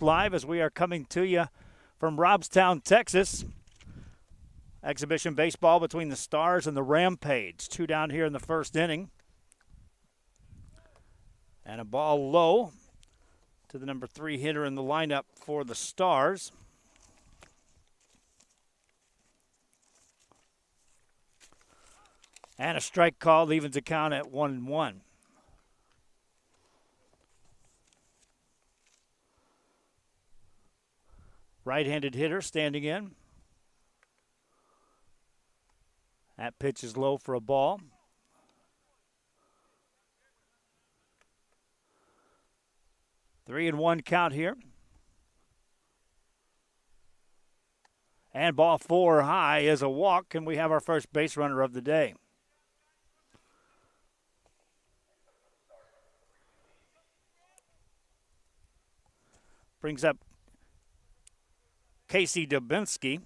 Live as we are coming to you from Robstown, Texas. Exhibition baseball between the Stars and the Rampage. 2 down here in the first inning. And a ball low to the number 3 hitter in the lineup for the Stars. And a strike call evens the count at 1-1. Right-handed hitter standing in. That pitch is low for a ball. 3-1 count here. And ball 4 high is a walk, and we have our first base runner of the day. Brings up Casey Dubinsky.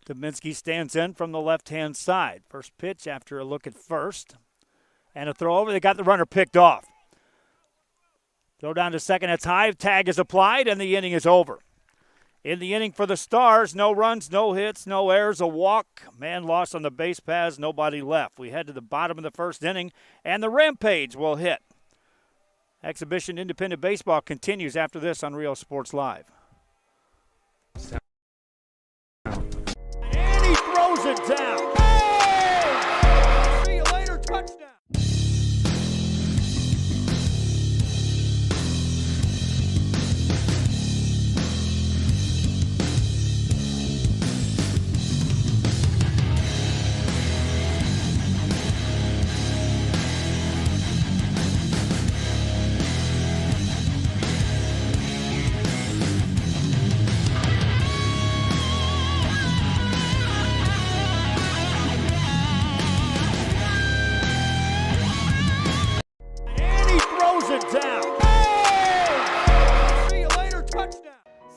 Dubinsky stands in from the left-hand side. First pitch after a look at first. And a throw over. They got the runner picked off. Throw down to second. It's high. Tag is applied, and the inning is over. In the inning for the Stars, no runs, no hits, no errors, a walk. Man lost on the base paths, nobody left. We head to the bottom of the first inning, and the Rampage will hit. Exhibition Independent Baseball continues after this on Real Sports Live. And he throws it down. Oh! See you later, touchdown.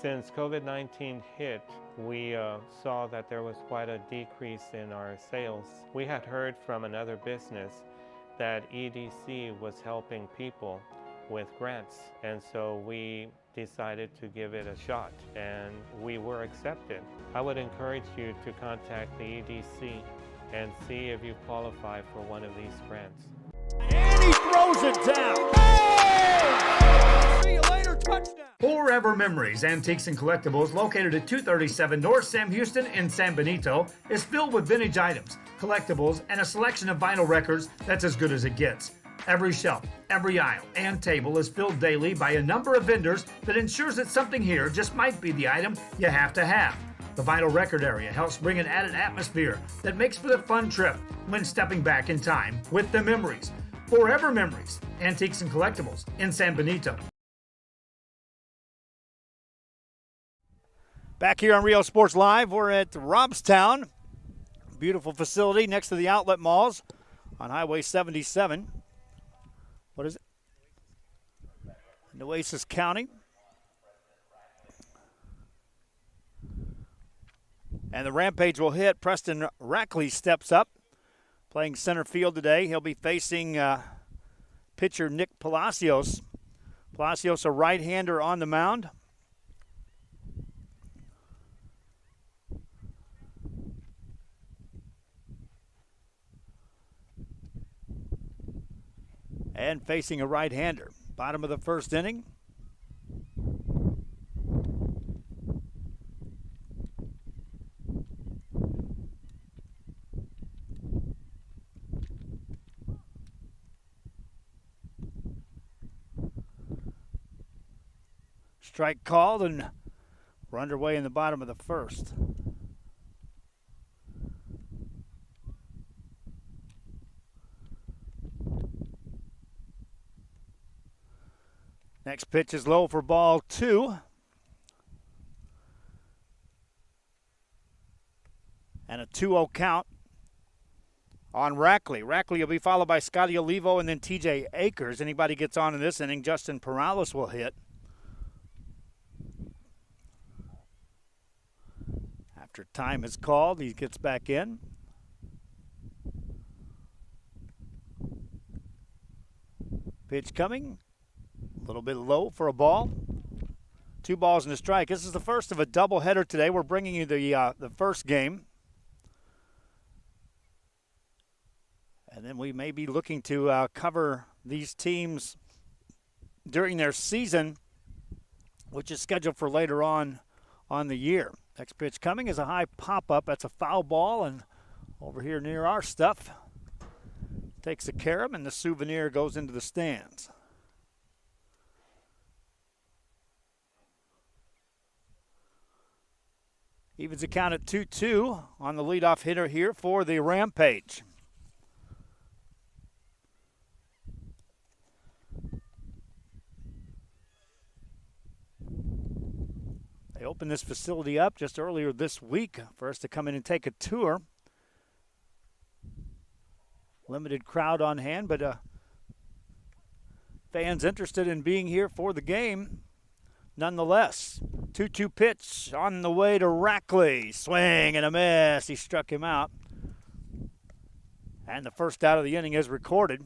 Since COVID-19 hit, we saw that there was quite a decrease in our sales. We had heard from another business that EDC was helping people with grants, and so we decided to give it a shot, and we were accepted. I would encourage you to contact the EDC and see if you qualify for one of these grants. And he throws it down. Oh! See you later, touchdown. Forever Memories Antiques and Collectibles, located at 237 North Sam Houston in San Benito, is filled with vintage items, collectibles, and a selection of vinyl records that's as good as it gets. Every shelf, every aisle, and table is filled daily by a number of vendors that ensures that something here just might be the item you have to have. The vinyl record area helps bring an added atmosphere that makes for a fun trip when stepping back in time with the memories. Forever Memories Antiques and Collectibles in San Benito. Back here on Real Sports Live, we're at Robstown. Beautiful facility next to the outlet malls on Highway 77. What is it? Nueces County. And the Rampage will hit. Preston Rackley steps up, playing center field today. He'll be facing pitcher Nick Palacios. Palacios, a right-hander on the mound. And facing a right-hander. Bottom of the first inning. Strike called, and we're underway in the bottom of the first. Next pitch is low for ball 2. And a 2-0 count on Rackley. Rackley will be followed by Scotty Olivo and then TJ Akers. Anybody gets on in this inning, Justin Perales will hit. After Time is called. He gets back in. Pitch coming. A little bit low for a ball. 2 balls and a strike. This is the first of a doubleheader today. We're bringing you the first game. And then we may be looking to cover these teams during their season, which is scheduled for later on the year. Next pitch coming is a high pop-up. That's a foul ball, and over here near our stuff, takes a carom, and the souvenir goes into the stands. Evens the count at 2-2 on the leadoff hitter here for the Rampage. They opened this facility up just earlier this week for us to come in and take a tour. Limited crowd on hand, but fans interested in being here for the game nonetheless. 2-2 pitch on the way to Rackley. Swing and a miss. He struck him out. And the first out of the inning is recorded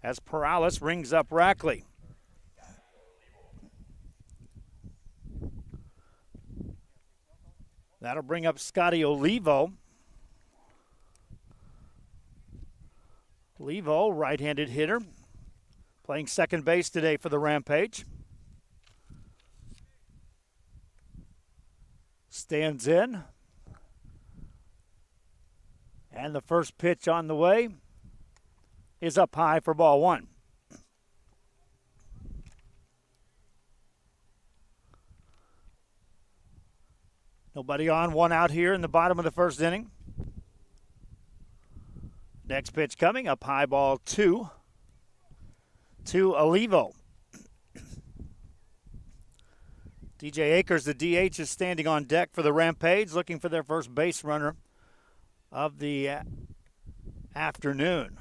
as Perales rings up Rackley. That'll bring up Scotty Olivo. Olivo, right-handed hitter, playing second base today for the Rampage. Stands in. And the first pitch on the way is up high for ball 1. Nobody on, 1 out here in the bottom of the first inning. Next pitch coming, up high, ball 2 to Olivo. DJ Akers, the DH, is standing on deck for the Rampage, looking for their first base runner of the afternoon.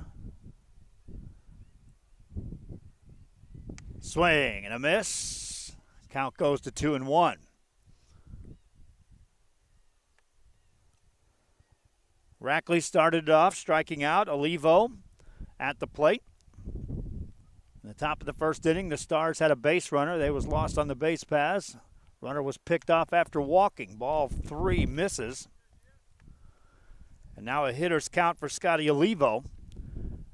Swing and a miss. Count goes to 2-1. Rackley started off striking out. Olivo at the plate. In the top of the first inning, the Stars had a base runner. They was lost on the base pass. Runner was picked off after walking. Ball 3 misses. And now a hitter's count for Scotty Olivo.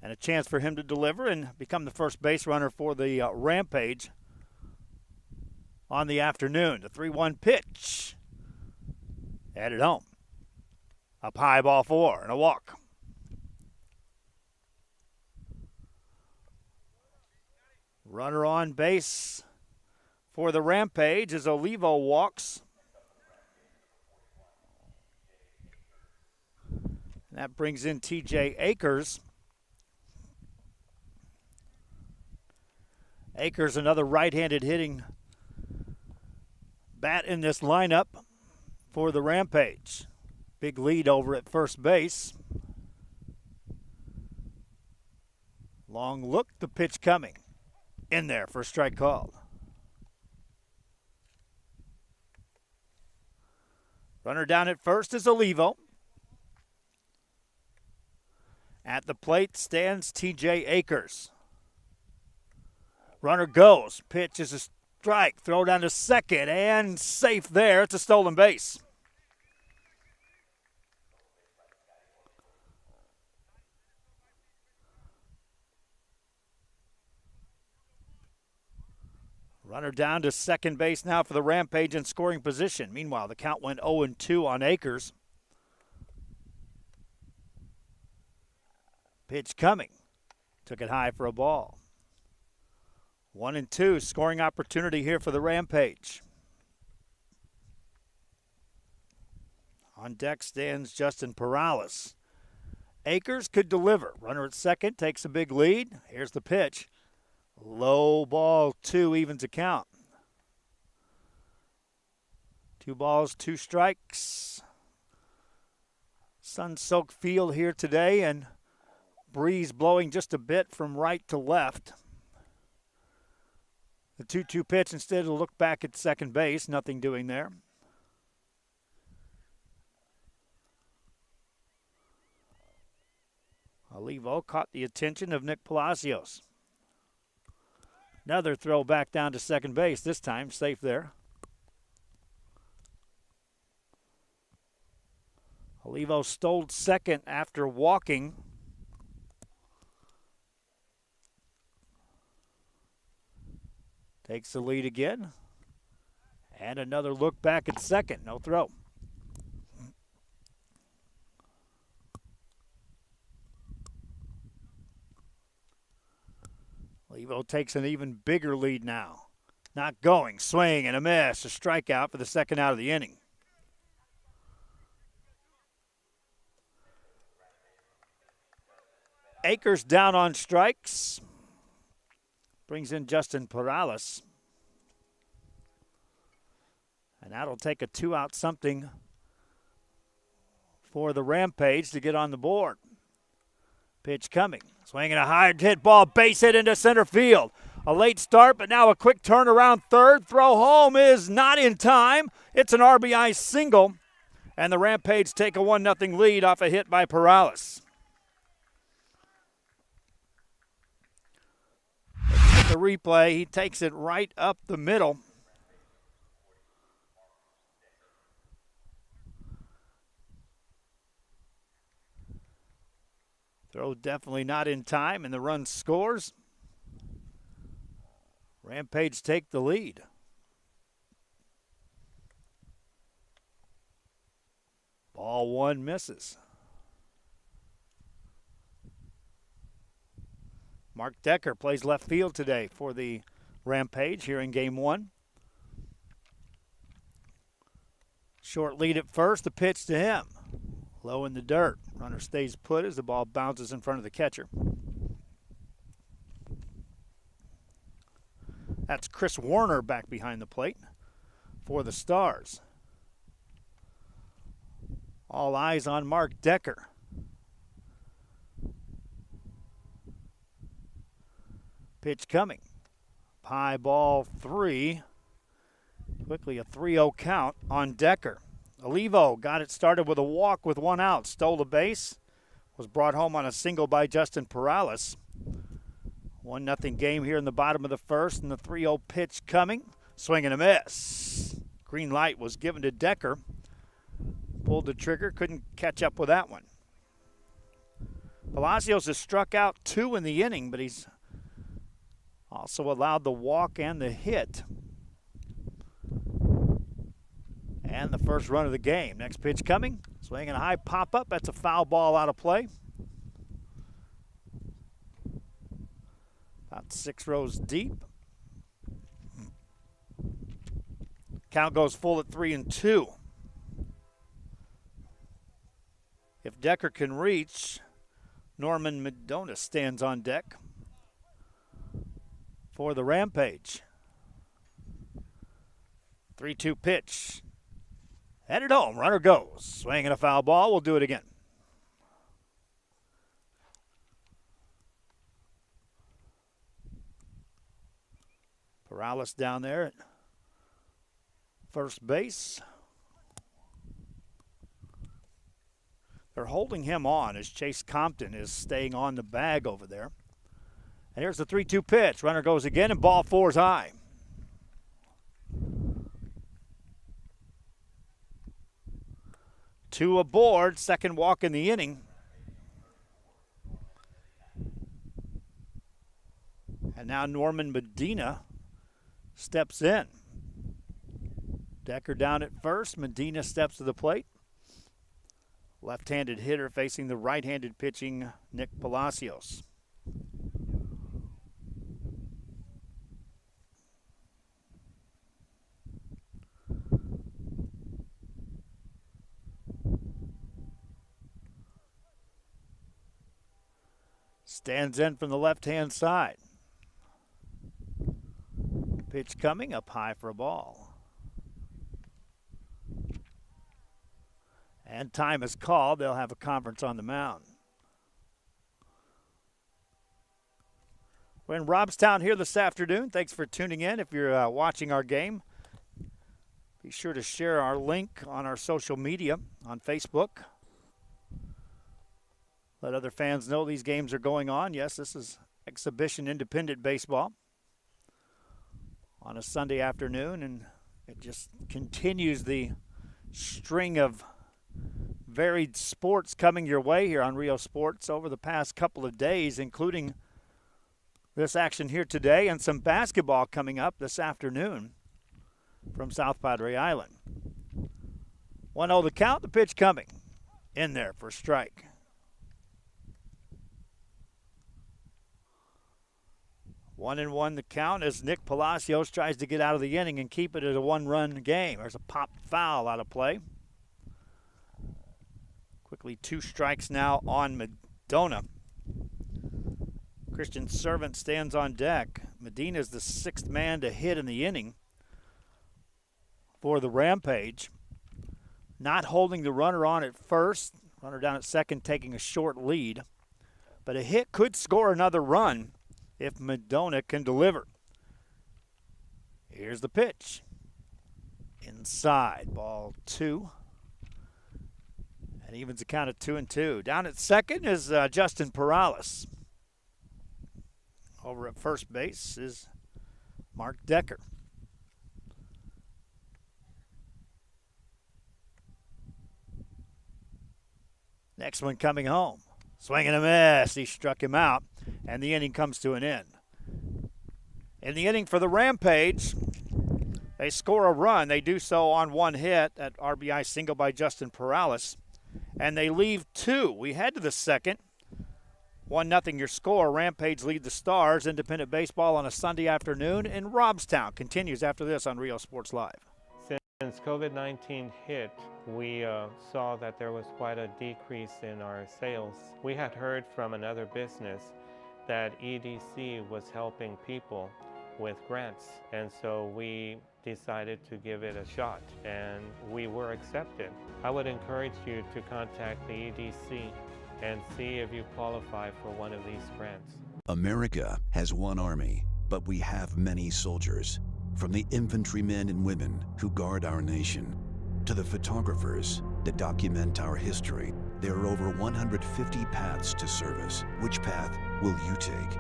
And a chance for him to deliver and become the first base runner for the Rampage on the afternoon. The 3-1 pitch. Headed home. Up high, ball 4, and a walk. Runner on base for the Rampage as Olivo walks. And that brings in TJ Akers. Akers, another right-handed hitting bat in this lineup for the Rampage. Big lead over at first base. Long look, the pitch coming. In there for a strike called. Runner down at first is Olivo. At the plate stands TJ Akers. Runner goes. Pitch is a strike. Throw down to second and safe there. It's a stolen base. Runner down to second base now for the Rampage in scoring position. Meanwhile, the count went 0-2 on Akers. Pitch coming. Took it high for a ball. 1-2, scoring opportunity here for the Rampage. On deck stands Justin Perales. Akers could deliver. Runner at second takes a big lead. Here's the pitch. Low ball 2, evens the count. 2 balls, 2 strikes. Sun-soaked field here today, and breeze blowing just a bit from right to left. The 2-2 pitch, instead of look back at second base, nothing doing there. Olivo caught the attention of Nick Palacios. Another throw back down to second base, this time safe there. Olivo stole second after walking. Takes the lead again. And another look back at second, no throw. Olivo takes an even bigger lead now. Not going, swing and a miss, a strikeout for the second out of the inning. Akers down on strikes. Brings in Justin Perales. And that'll take a 2-out something for the Rampage to get on the board. Pitch coming. Swinging a hard hit ball, base hit into center field. A late start, but now a quick turnaround third. Throw home is not in time. It's an RBI single. And the Rampage take a 1-0 lead off a hit by Perales. The replay, he takes it right up the middle. Throw definitely not in time, and the run scores. Rampage take the lead. Ball one misses. Mark Decker plays left field today for the Rampage here in game one. Short lead at first, the pitch to him. Low in the dirt. Runner stays put as the ball bounces in front of the catcher. That's Chris Warner back behind the plate for the Stars. All eyes on Mark Decker. Pitch coming. High ball 3. Quickly a 3-0 count on Decker. Olivo got it started with a walk with 1 out. Stole the base. Was brought home on a single by Justin Perales. 1-0 game here in the bottom of the first, and the 3-0 pitch coming. Swing and a miss. Green light was given to Decker. Pulled the trigger, couldn't catch up with that one. Palacios has struck out 2 in the inning, but he's also allowed the walk and the hit. And the first run of the game. Next pitch coming. Swinging a high pop-up. That's a foul ball out of play. About 6 rows deep. Count goes full at 3-2. If Decker can reach, Norman Medona stands on deck for the Rampage. 3-2 pitch. Headed home, runner goes. Swinging a foul ball, we'll do it again. Perales down there at first base. They're holding him on as Chase Compton is staying on the bag over there. And here's the 3-2 pitch. Runner goes again, and ball 4's high. Two aboard, second walk in the inning. And now Norman Medina steps in. Decker down at first. Medina steps to the plate. Left-handed hitter facing the right-handed pitching Nick Palacios. Stands in from the left-hand side. Pitch coming up high for a ball. And time is called. They'll have a conference on the mound. We're in Robstown here this afternoon. Thanks for tuning in. If you're watching our game, be sure to share our link on our social media on Facebook. Let other fans know these games are going on. Yes, this is exhibition independent baseball on a Sunday afternoon, and it just continues the string of varied sports coming your way here on Rio Sports over the past couple of days, including this action here today and some basketball coming up this afternoon from South Padre Island. 1-0 the count, the pitch coming in there for strike. One and one the count as Nick Palacios tries to get out of the inning and keep it at a one-run game. There's a popped foul out of play. Quickly 2 strikes now on Medina. Christian Servant stands on deck. Medina's the 6th man to hit in the inning for the Rampage. Not holding the runner on at first. Runner down at second taking a short lead. But a hit could score another run if Medina can deliver. Here's the pitch. Inside, ball 2. And evens the count at 2-2. Down at second is Justin Perales. Over at first base is Mark Decker. Next one coming home. Swing and a miss. He struck him out, and the inning comes to an end. In the inning for the Rampage, they score a run. They do so on one hit, at RBI single by Justin Perales, and they leave 2. We head to the second. 1-0 your score. Rampage lead the Stars. Independent baseball on a Sunday afternoon in Robstown continues after this on Rio Sports Live. Since COVID-19 hit, we saw that there was quite a decrease in our sales. We had heard from another business that EDC was helping people with grants, and so we decided to give it a shot, and we were accepted. I would encourage you to contact the EDC and see if you qualify for one of these grants. America has one army, but we have many soldiers. From the infantrymen and women who guard our nation, to the photographers that document our history, there are over 150 paths to service. Which path will you take?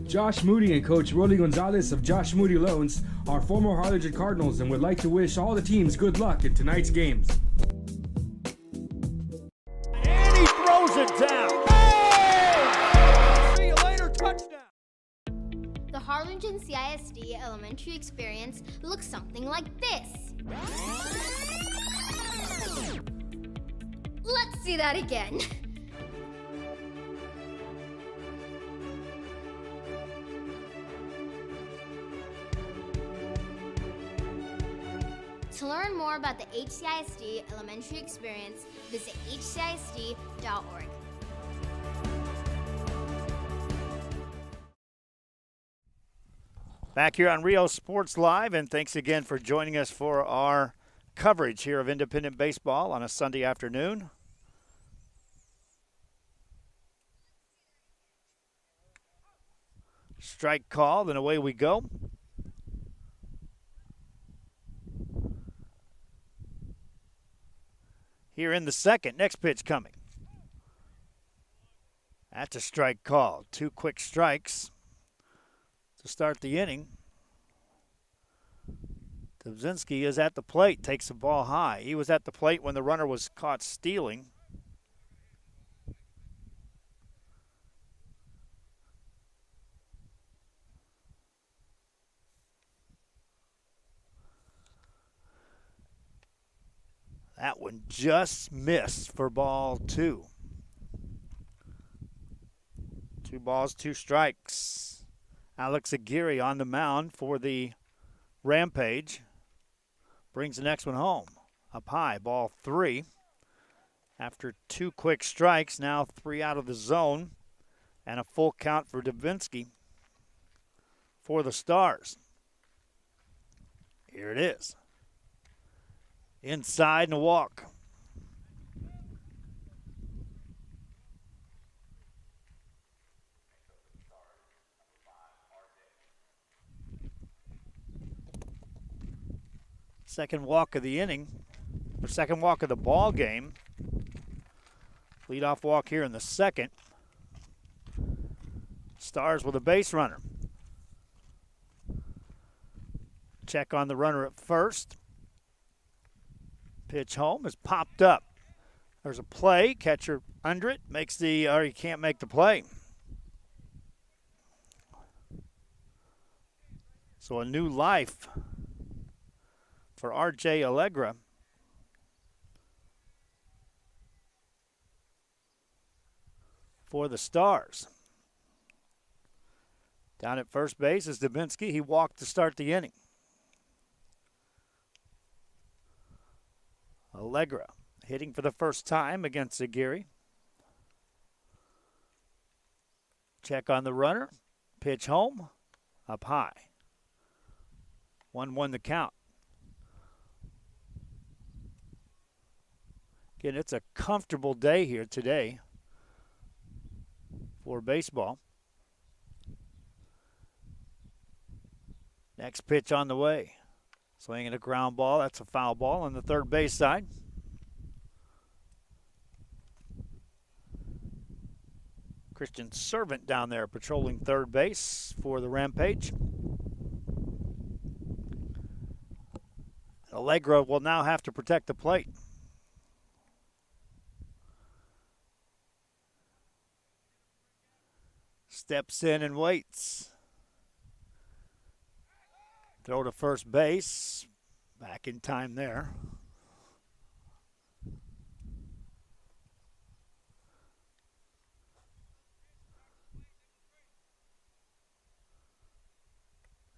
Josh Moody and Coach Rolly Gonzalez of Josh Moody Loans are former Harlingen Cardinals and would like to wish all the teams good luck in tonight's games. And he throws it down. Oh! See you later, touchdown. The Harlingen CISD elementary experience looks something like this. Let's see that again. To learn more about the HCISD elementary experience, visit hcisd.org. Back here on Rio Sports Live, and thanks again for joining us for our coverage here of independent baseball on a Sunday afternoon. Strike called, and away we go. Here in the second, next pitch coming. That's a strike called. 2 quick strikes to start the inning. Dubzinski is at the plate, takes the ball high. He was at the plate when the runner was caught stealing. That one just missed for ball 2. 2 balls, 2 strikes. Alex Aguirre on the mound for the Rampage. Brings the next one home. Up high, ball 3. After 2 quick strikes, now 3 out of the zone. And a full count for Davinsky. for the Stars. Here it is. Inside and a walk. Second walk of the inning, or second walk of the ball game. Leadoff walk here in the second. Stars with a base runner. Check on the runner at first. Pitch home is popped up. There's a play. Catcher under it. He can't make the play. So a new life for R.J. Allegra. For the Stars. Down at first base is Dubinsky. He walked to start the inning. Allegra hitting for the first time against Aguirre. Check on the runner. Pitch home. Up high. 1-1 the count. Again, it's a comfortable day here today for baseball. Next pitch on the way. Swinging a ground ball. That's a foul ball on the third base side. Christian Servant down there patrolling third base for the Rampage. Allegra will now have to protect the plate. Steps in and waits. Throw to first base. Back in time there.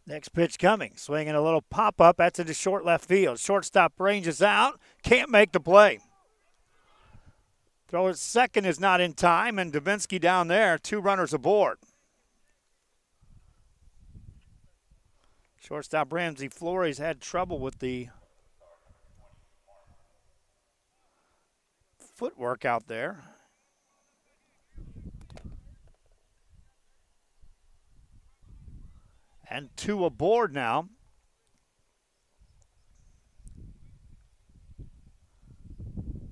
Next pitch coming. Swinging a little pop-up. That's into short left field. Shortstop ranges out. Can't make the play. Throw at second is not in time, and Dubinsky down there. 2 runners aboard. Shortstop Ramsey Flores had trouble with the footwork out there. And 2 aboard now.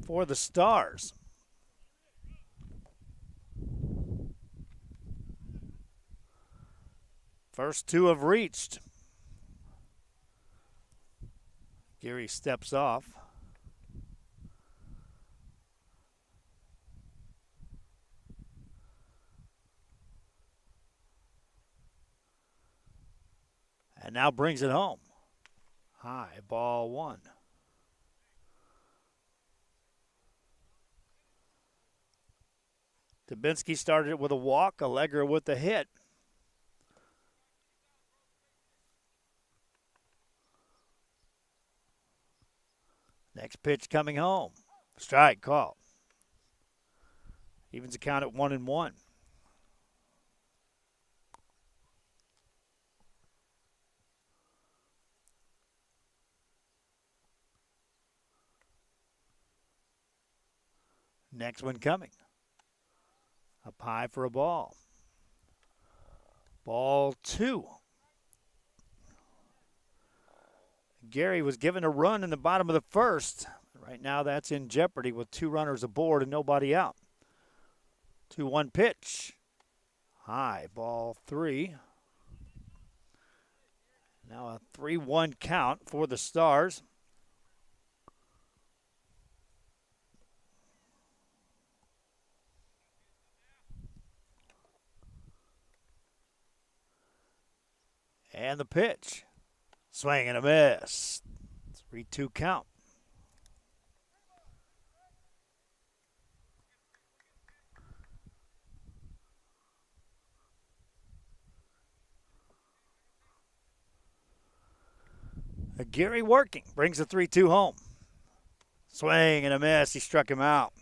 For the Stars. First 2 have reached. Geary steps off. And now brings it home. High, ball 1. Dubinsky started it with a walk. Allegra with the hit. Next pitch coming home. Strike call. Evens the count at 1-1. Next one coming. Up high for a ball. Ball 2. Gary was given a run in the bottom of the first. Right now that's in jeopardy with 2 runners aboard and nobody out. 2-1 pitch. High, ball 3. Now a 3-1 count for the Stars. And the pitch. Swing and a miss. 3-2 count. Gary working. Brings the 3-2 home. Swing and a miss. He struck him out.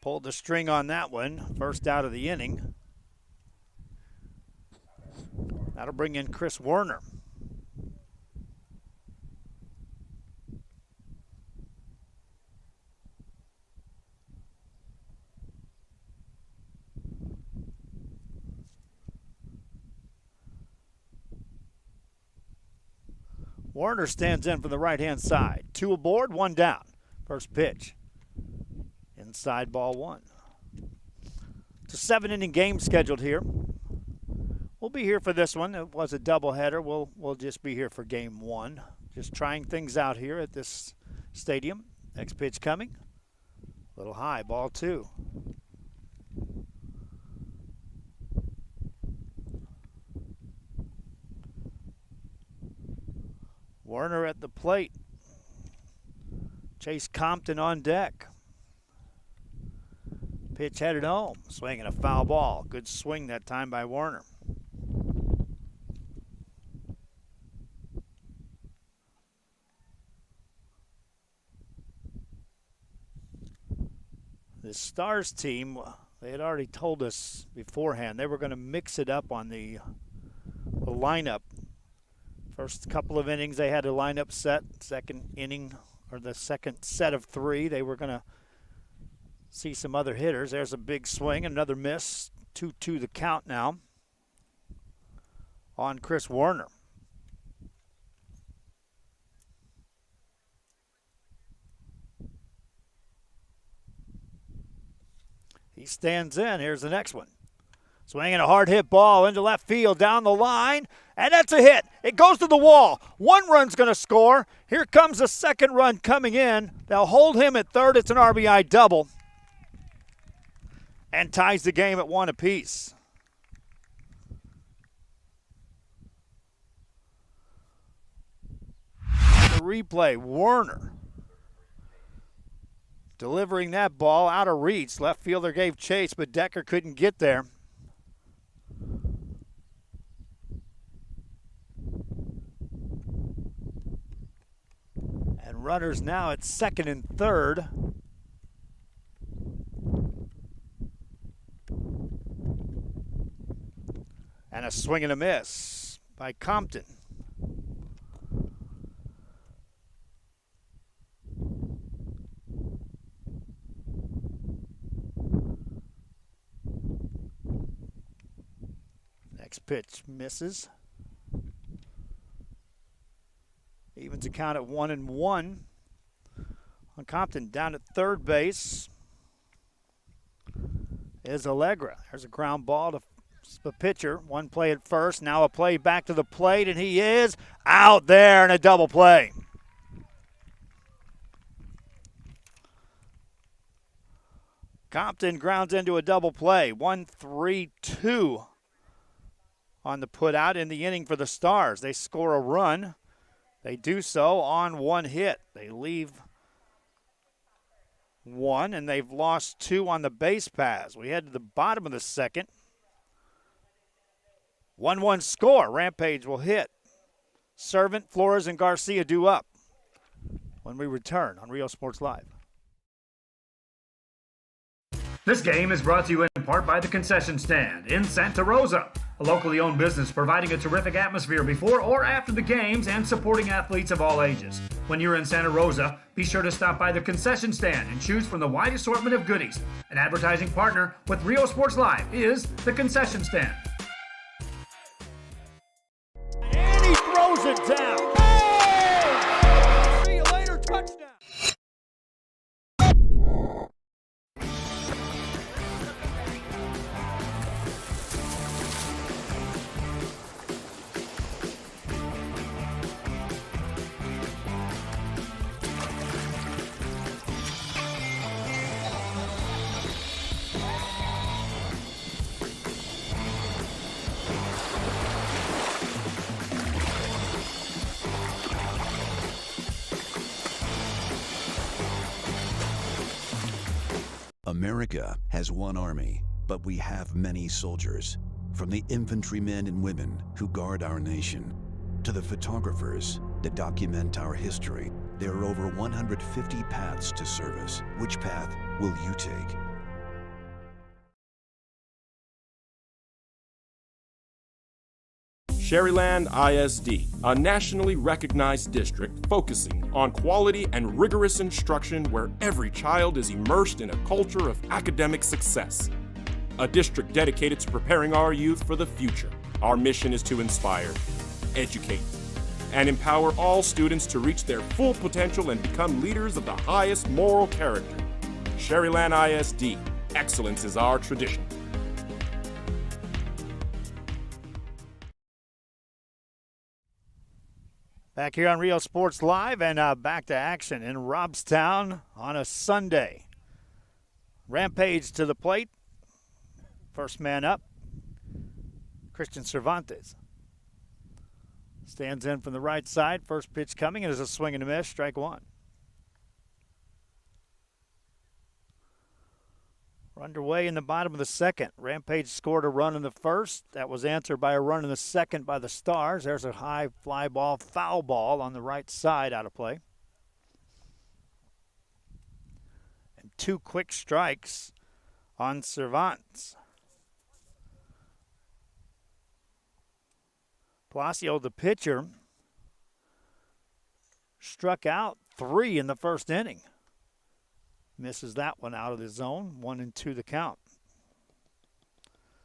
Pulled the string on that one. First out of the inning. That'll bring in Chris Werner. Warner stands in from the right-hand side. 2 aboard, 1 down. First pitch. Inside ball 1. It's a 7-inning game scheduled here. We'll be here for this one. It was a doubleheader. We'll just be here for game 1. Just trying things out here at this stadium. Next pitch coming. A little high, ball 2. Werner at the plate. Chase Compton on deck. Pitch headed home. Swinging a foul ball. Good swing that time by Werner. The Stars team, they had already told us beforehand they were going to mix it up on the lineup. First couple of innings, they had a lineup set. Second inning, or the second set of 3, they were going to see some other hitters. There's a big swing, another miss. 2-2 the count now on Chris Werner. He stands in. Here's the next one. Swinging a hard hit ball into left field down the line, and that's a hit. It goes to the wall. 1 run's going to score. Here comes the second run coming in. They'll hold him at third. It's an RBI double and ties the game at 1 apiece. The replay, Werner delivering that ball out of reach. Left fielder gave chase, but Decker couldn't get there. And runners now at second and third. And a swing and a miss by Compton. Next pitch misses. Evens the count at 1-1 on Compton. Down at third base is Allegra. There's a ground ball to the pitcher. 1 play at first, now a play back to the plate, and he is out there in a double play. Compton grounds into a double play. 1-3-2 on the put out in the inning for the Stars. They score a run. They do so on 1 hit. They leave 1, and they've lost 2 on the base paths. We head to the bottom of the second. 1-1 score. Rampage will hit. Servant, Flores, and Garcia due up when we return on Rio Sports Live. This game is brought to you in part by the Concession Stand in Santa Rosa, a locally owned business providing a terrific atmosphere before or after the games and supporting athletes of all ages. When you're in Santa Rosa, be sure to stop by the Concession Stand and choose from the wide assortment of goodies. An advertising partner with Rio Sports Live is the Concession Stand. And he throws it down. Oh! See you later, touchdown. America has one army, but we have many soldiers. From the infantrymen and women who guard our nation, to the photographers that document our history, there are over 150 paths to service. Which path will you take? Sherryland ISD, a nationally recognized district focusing on quality and rigorous instruction where every child is immersed in a culture of academic success. A district dedicated to preparing our youth for the future. Our mission is to inspire, educate, and empower all students to reach their full potential and become leaders of the highest moral character. Sherryland ISD, excellence is our tradition. Back here on Rio Sports Live and back to action in Robstown on a Sunday. Rampage to the plate. First man up, Christian Cervantes. Stands in from the right side. First pitch coming. It is a swing and a miss. Strike one. We're underway in the bottom of the second. Rampage scored a run in the first. That was answered by a run in the second by the Stars. There's a high fly ball, foul ball on the right side out of play. And two quick strikes on Cervantes. Palacio, the pitcher, struck out 3 in the first inning. Misses that one out of the zone. 1-2 the count.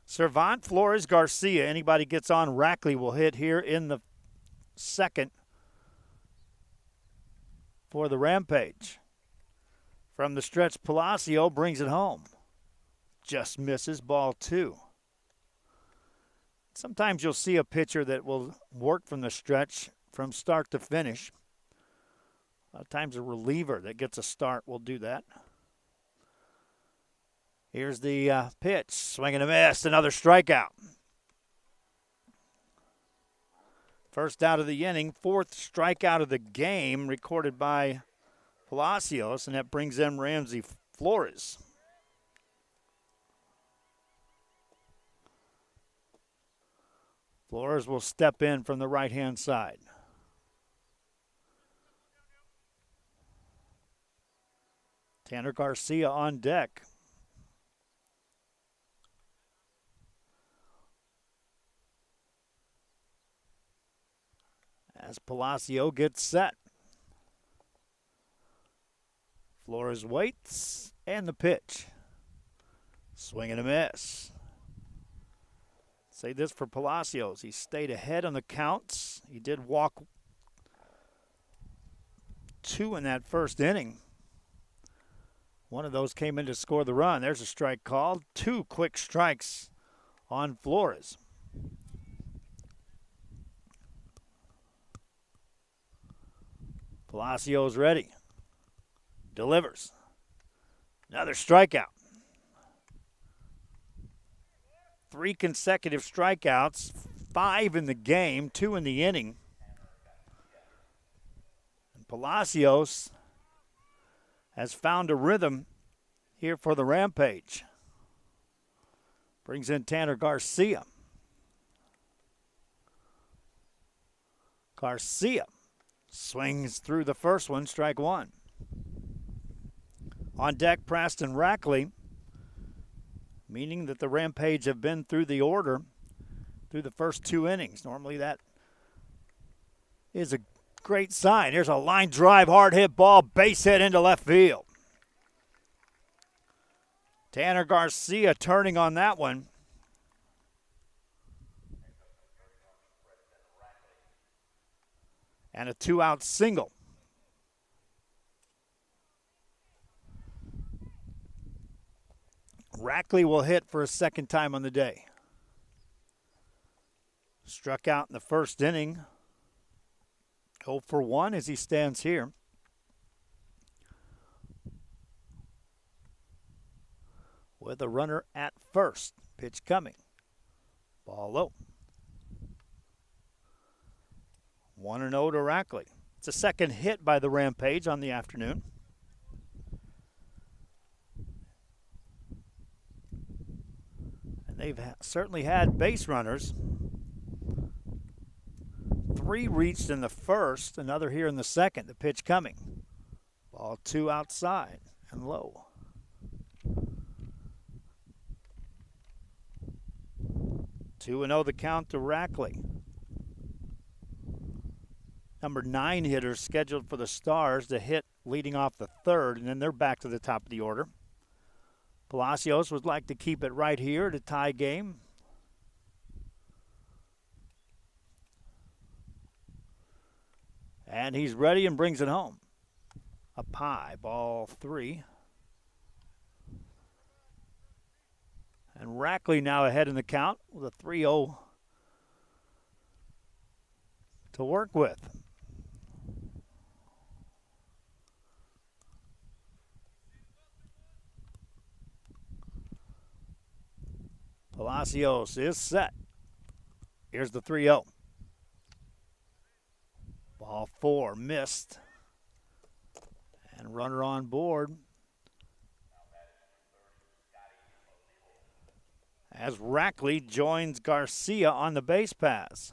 Cervantes, Flores, Garcia. Anybody gets on Rackley will hit here in the second for the Rampage. From the stretch, Palacio brings it home. Just misses, ball 2. Sometimes you'll see a pitcher that will work from the stretch from start to finish. A lot of times a reliever that gets a start will do that. Here's the pitch. Swing and a miss. Another strikeout. First out of the inning. 4th strikeout of the game recorded by Palacios, and that brings in Ramsey Flores. Flores will step in from the right-hand side. Tanner Garcia on deck. As Palacio gets set. Flores waits, and the pitch. Swing and a miss. Say this for Palacios. He stayed ahead on the counts. He did walk 2 in that first inning. One of those came in to score the run. There's a strike called. 2 quick strikes on Flores. Palacios ready. Delivers. Another strikeout. 3 consecutive strikeouts, 5 in the game, 2 in the inning. And Palacios has found a rhythm here for the Rampage. Brings in Tanner Garcia. Garcia swings through the first one, strike 1. On deck, Preston Rackley, meaning that the Rampage have been through the order through the first 2 innings. Normally that is a great sign. Here's a line drive, hard hit ball, base hit into left field. Tanner Garcia turning on that one. And a 2-out single. Rackley will hit for a second time on the day. Struck out in the first inning. 0 for 1 as he stands here. With a runner at first. Pitch coming. Ball low. 1-0 to Rackley. It's a second hit by the Rampage on the afternoon. They've certainly had base runners. 3 reached in the first, another here in the second. The pitch coming. Ball 2 outside and low. 2-0 the count to Rackley. number 9 hitter scheduled for the Stars to hit leading off the third, and then they're back to the top of the order. Palacios would like to keep it right here to tie game. And he's ready and brings it home. Up high, ball 3. And Rackley now ahead in the count with a 3-0 to work with. Palacios is set. Here's the 3-0. Ball 4 missed. And runner on board. As Rackley joins Garcia on the base pass.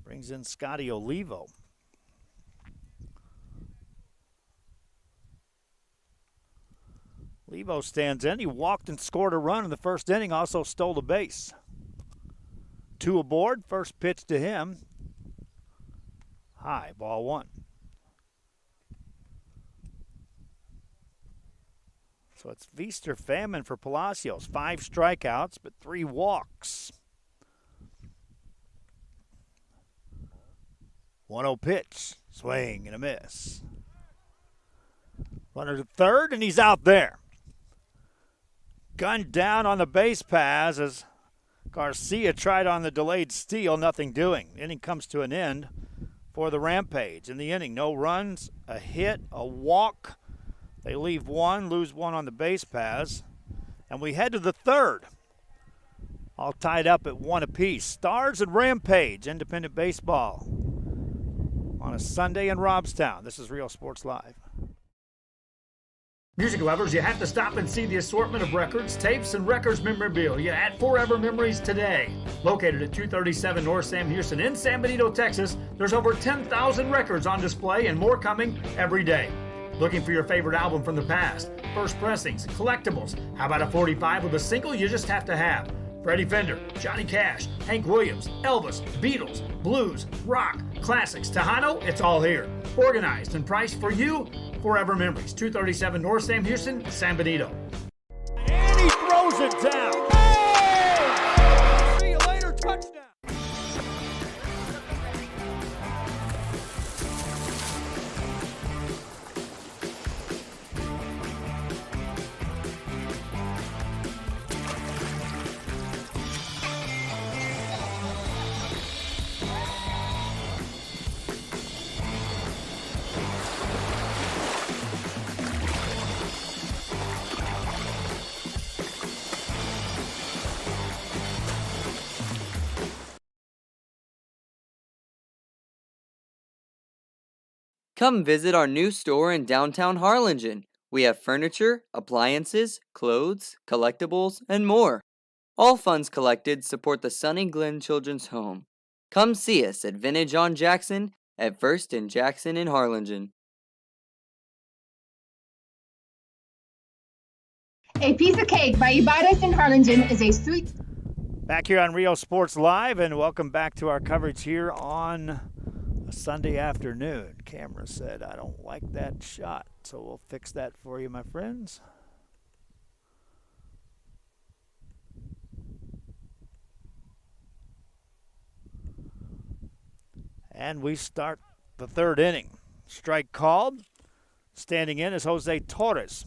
Brings in Scotty Olivo. Olivo stands in. He walked and scored a run in the first inning, also stole the base. 2 aboard, first pitch to him. High, ball 1. So it's feast or famine for Palacios. 5 strikeouts, but 3 walks. 1-0 pitch. Swing and a miss. Runner to third, and he's out there. Gunned down on the base pass as Garcia tried on the delayed steal. Nothing doing. Inning comes to an end for the Rampage. In the inning, no runs, a hit, a walk. They leave 1, lose 1 on the base pass. And we head to the third. All tied up at 1 apiece. Stars and Rampage, Independent Baseball. On a Sunday in Robstown. This is Real Sports Live. Music lovers, you have to stop and see the assortment of records, tapes, and records memorabilia at Forever Memories today. Located at 237 North Sam Houston in San Benito, Texas, there's over 10,000 records on display and more coming every day. Looking for your favorite album from the past, first pressings, collectibles. How about a 45 with a single you just have to have? Freddie Fender, Johnny Cash, Hank Williams, Elvis, Beatles, blues, rock, classics, Tejano, it's all here. Organized and priced for you. Forever Memories, 237 North Sam Houston, San Benito. And he throws it down. Hey! See you later, touchdown. Come visit our new store in downtown Harlingen. We have furniture, appliances, clothes, collectibles, and more. All funds collected support the Sunny Glen Children's Home. Come see us at Vintage on Jackson at First and Jackson in Harlingen. A piece of cake by Ibarres in Harlingen is a sweet. Back here on Rio Sports Live, and welcome back to our coverage here on a Sunday afternoon. Camera said, I don't like that shot, so we'll fix that for you, my friends. And we start the third inning. Strike called. Standing in is Jose Torres.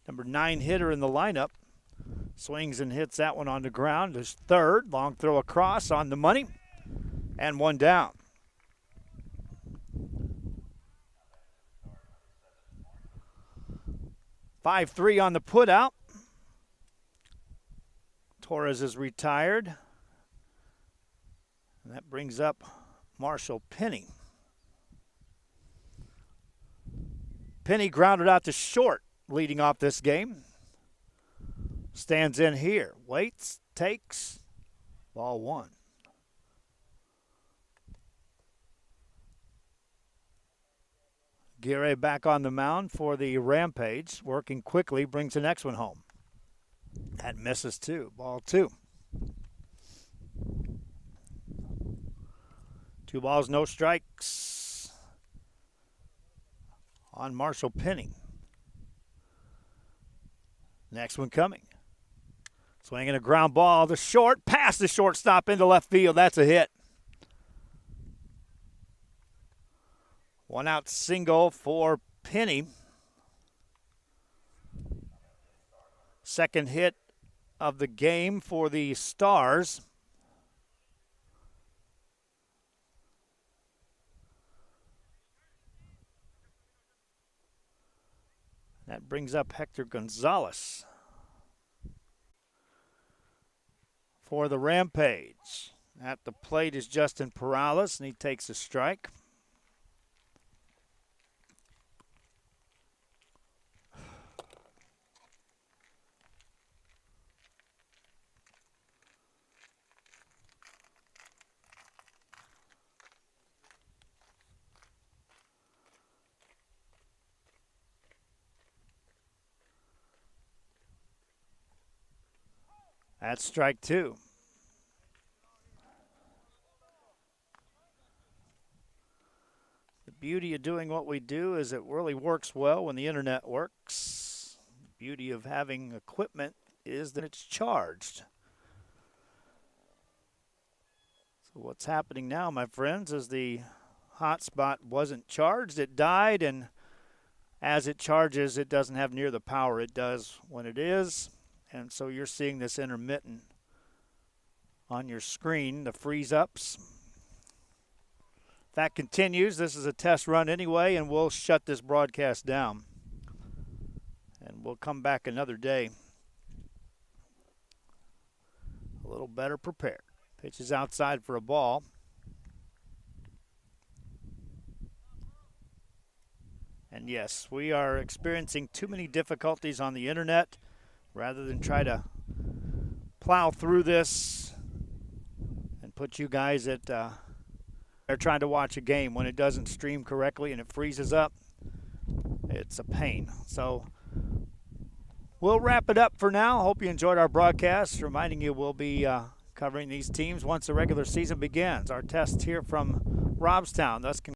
Number 9 hitter in the lineup. Swings and hits that one on the ground. His third. Long throw across on the money. And 1 down. "5-3 on the putout. Torres is retired. And that brings up Marshall Penny. Penny grounded out to short leading off this game. Stands in here. Waits, takes. Ball 1. Gire back on the mound for the Rampage. Working quickly, brings the next one home. That misses too. Ball 2. 2 balls, no strikes on Marshall Penning. Next one coming. Swinging a ground ball to short, past the shortstop into left field. That's a hit. 1 out single for Penny. Second hit of the game for the Stars. That brings up Hector Gonzalez for the Rampage. At the plate is Justin Perales, and he takes a strike. That's strike 2. The beauty of doing what we do is it really works well when the internet works. The beauty of having equipment is that it's charged. So what's happening now, my friends, is the hotspot wasn't charged. It died, and as it charges, it doesn't have near the power it does when it is. And so you're seeing this intermittent on your screen, the freeze-ups. That continues. This is a test run anyway, and we'll shut this broadcast down. And we'll come back another day a little better prepared. Pitch is outside for a ball. And yes, we are experiencing too many difficulties on the internet. Rather than try to plow through this and put you guys at they're trying to watch a game when it doesn't stream correctly and it freezes up, it's a pain. So we'll wrap it up for now. Hope you enjoyed our broadcast. Reminding you we'll be covering these teams once the regular season begins. Our test here from Robstown, thus